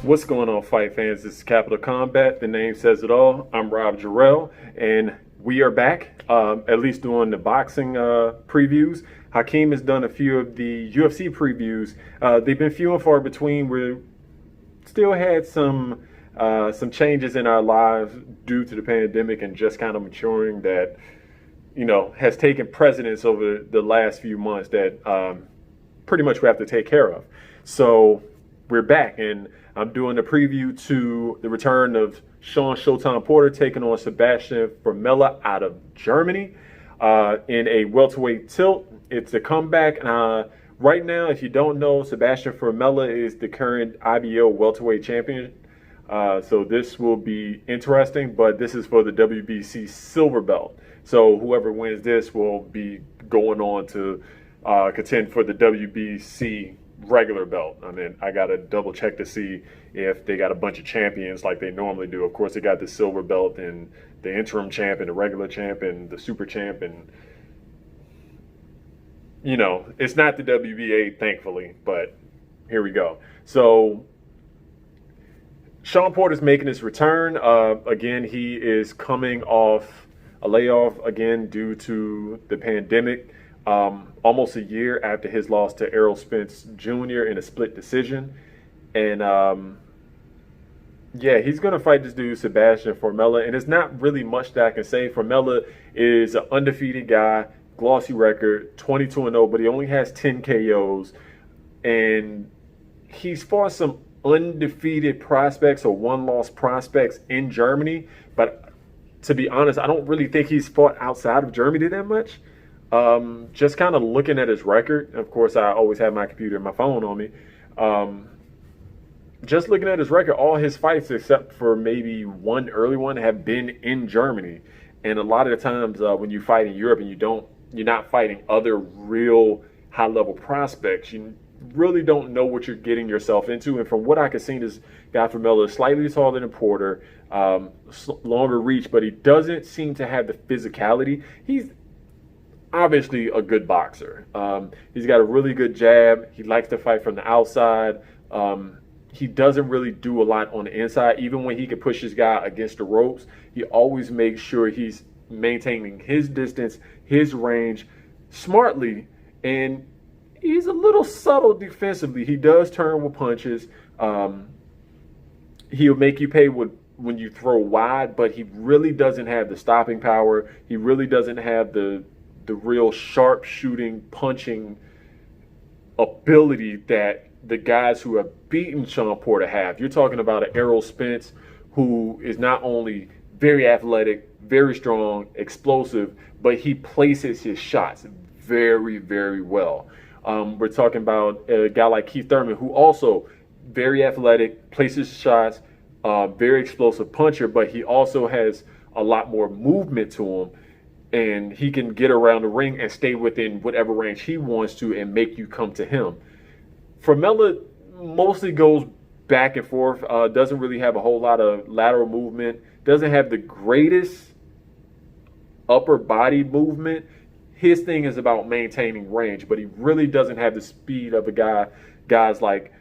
What's going on, fight fans? This is Capital Combat. The name says it all. I'm Rob Jarrell, and we are back, at least doing the boxing previews. Hakeem has done a few of the UFC previews. They've been few and far between. We still had some changes in our lives due to the pandemic and just kind of maturing that, has taken precedence over the last few months that pretty much we have to take care of. So we're back, and I'm doing a preview to the return of Showtime Porter taking on Sebastian Formella out of Germany in a welterweight tilt. It's a comeback. Right now, if you don't know, Sebastian Formella is the current IBO welterweight champion. So this will be interesting, but this is for the WBC silver belt. So whoever wins this will be going on to contend for the WBC regular belt. I mean, I got to double check to see if they got a bunch of champions like they normally do. Of course, they got the silver belt and the interim champ and the regular champ and the super champ. And, it's not the WBA, thankfully, but here we go. So Sean Porter's making his return. Again, he is coming off a layoff again due to the pandemic. Almost a year after his loss to Errol Spence Jr. in a split decision. And he's going to fight this dude, Sebastian Formella. And there's not really much that I can say. Formella is an undefeated guy, glossy record, 22-0, but he only has 10 KOs. And he's fought some undefeated prospects or one-loss prospects in Germany. But to be honest, I don't really think he's fought outside of Germany that much. Just kind of looking at his record. Of course, I always have my computer and my phone on me. Just looking at his record, all his fights, except for maybe one early one, have been in Germany. And a lot of the times when you fight in Europe and you're not fighting other real high-level prospects, you really don't know what you're getting yourself into. And from what I can see, this guy Formella is slightly taller than Porter, longer reach, but he doesn't seem to have the physicality. He's obviously a good boxer. He's got a really good jab. He likes to fight from the outside. He doesn't really do a lot on the inside. Even when he can push his guy against the ropes, he always makes sure he's maintaining his distance, his range smartly. And he's a little subtle defensively. He does turn with punches. He'll make you pay when you throw wide, but he really doesn't have the stopping power. He really doesn't have the real sharp shooting, punching ability that the guys who have beaten Sean Porter have. You're talking about an Errol Spence who is not only very athletic, very strong, explosive, but he places his shots very, very well. We're talking about a guy like Keith Thurman, who also very athletic, places shots, very explosive puncher, but he also has a lot more movement to him. And he can get around the ring and stay within whatever range he wants to and make you come to him. Formella mostly goes back and forth, doesn't really have a whole lot of lateral movement, doesn't have the greatest upper body movement. His thing is about maintaining range, but he really doesn't have the speed of guys like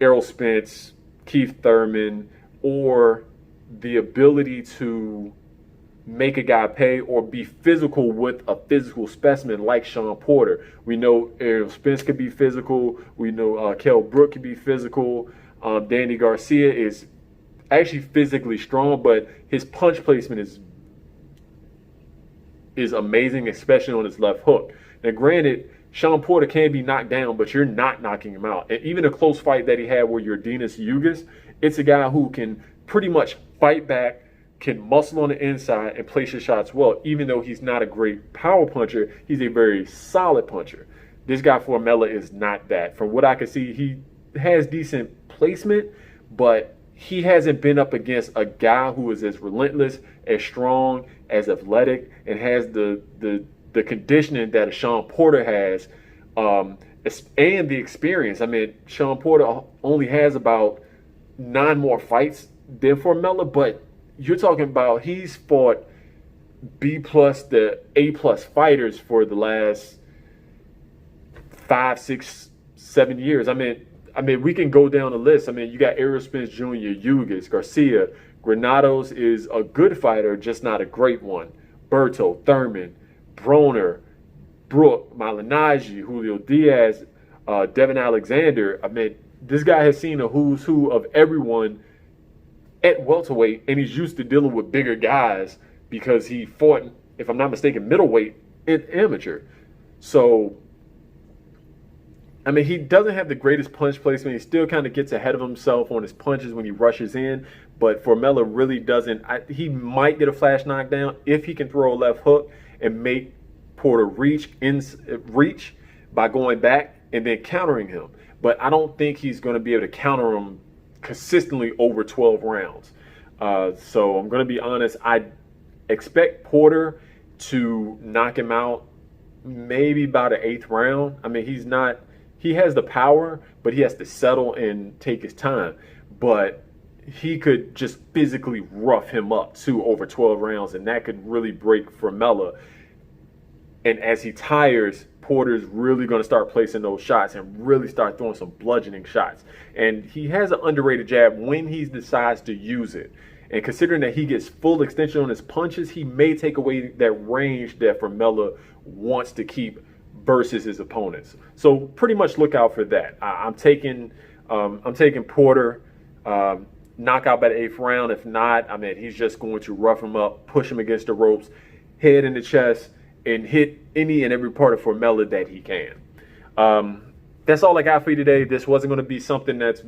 Errol Spence, Keith Thurman, or the ability to make a guy pay or be physical with a physical specimen like Sean Porter. We know Errol Spence could be physical. We know Kell Brook could be physical. Danny Garcia is actually physically strong, but his punch placement is amazing, especially on his left hook. Now, granted, Sean Porter can be knocked down, but you're not knocking him out. And even a close fight that he had with Yordenis Ugas, it's a guy who can pretty much fight back, can muscle on the inside and place his shots well. Even though he's not a great power puncher, he's a very solid puncher. This guy Formella is not that. From what I can see, he has decent placement, but he hasn't been up against a guy who is as relentless, as strong, as athletic, and has the conditioning that a Sean Porter has, and the experience. I mean, Sean Porter only has about 9 more fights than Formella, but you're talking about he's fought B plus to A plus fighters for the last 5, 6, 7 years. I mean, we can go down the list. I mean, you got Errol Spence Jr., Yugas, Garcia. Granados is a good fighter, just not a great one. Berto, Thurman, Broner, Brook, Malignaggi, Julio Diaz, Devin Alexander. I mean, this guy has seen a who's who of everyone at welterweight, and he's used to dealing with bigger guys because he fought, if I'm not mistaken, middleweight in amateur. So, I mean, he doesn't have the greatest punch placement. He still kind of gets ahead of himself on his punches when he rushes in. But Formella really doesn't. He might get a flash knockdown if he can throw a left hook and make Porter reach by going back and then countering him. But I don't think he's going to be able to counter him consistently over 12 rounds. So I'm going to be honest. I expect Porter to knock him out maybe by the 8th round. I mean, he has the power, but he has to settle and take his time. But he could just physically rough him up too over 12 rounds, and that could really break Formella. And as he tires, Porter's really going to start placing those shots and really start throwing some bludgeoning shots. And he has an underrated jab when he decides to use it. And considering that he gets full extension on his punches, he may take away that range that Formella wants to keep versus his opponents. So pretty much look out for that. I'm taking Porter knockout by the 8th round. If not, I mean, he's just going to rough him up, push him against the ropes, head in the chest, and hit any and every part of Formella that he can. That's all I got for you today. This wasn't going to be something that's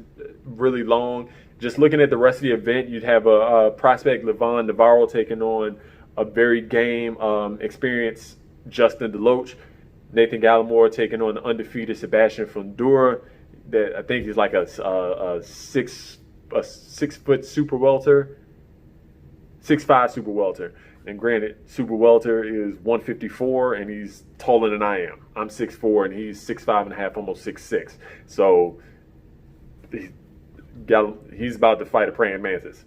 really long. Just looking at the rest of the event, you'd have a prospect, Levon Navarro, taking on a very game experienced Justin DeLoach. Nathan Gallimore taking on the undefeated Sebastian Fundora. That I think he's like a 6 foot super welter, 6'5" super welter. And granted, super welter is 154, and he's taller than I am. I'm 6'4", and he's 6'5.5", almost 6'6". So he's about to fight a praying mantis.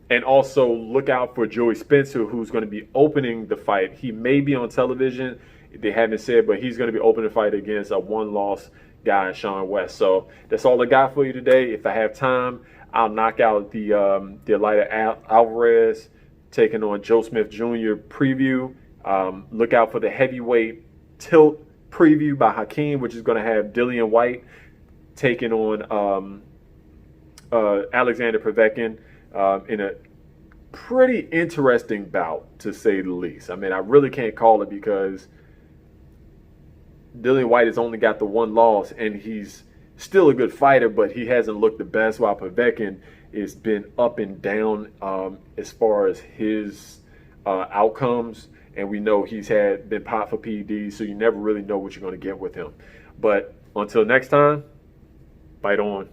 And also look out for Joey Spencer, who's going to be opening the fight. He may be on television. They haven't said, but he's going to be opening the fight against a one-loss guy, Sean West. So that's all I got for you today. If I have time, I'll knock out the Elida Alvarez taking on Joe Smith Jr. preview. Look out for the heavyweight tilt preview by Hakeem, which is going to have Dillian White taking on Alexander Povetkin in a pretty interesting bout, to say the least. I mean, I really can't call it because Dillian White has only got the one loss, and he's still a good fighter, but he hasn't looked the best, while Povetkin has been up and down as far as his outcomes. And we know he's been popped for PEDs, so you never really know what you're going to get with him. But until next time, fight on.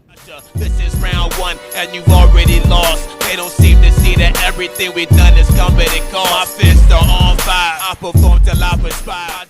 This is round 1, and you've already lost. They don't seem to see that everything we've done is coming and cost. My fists are on fire. I perform till I perspire.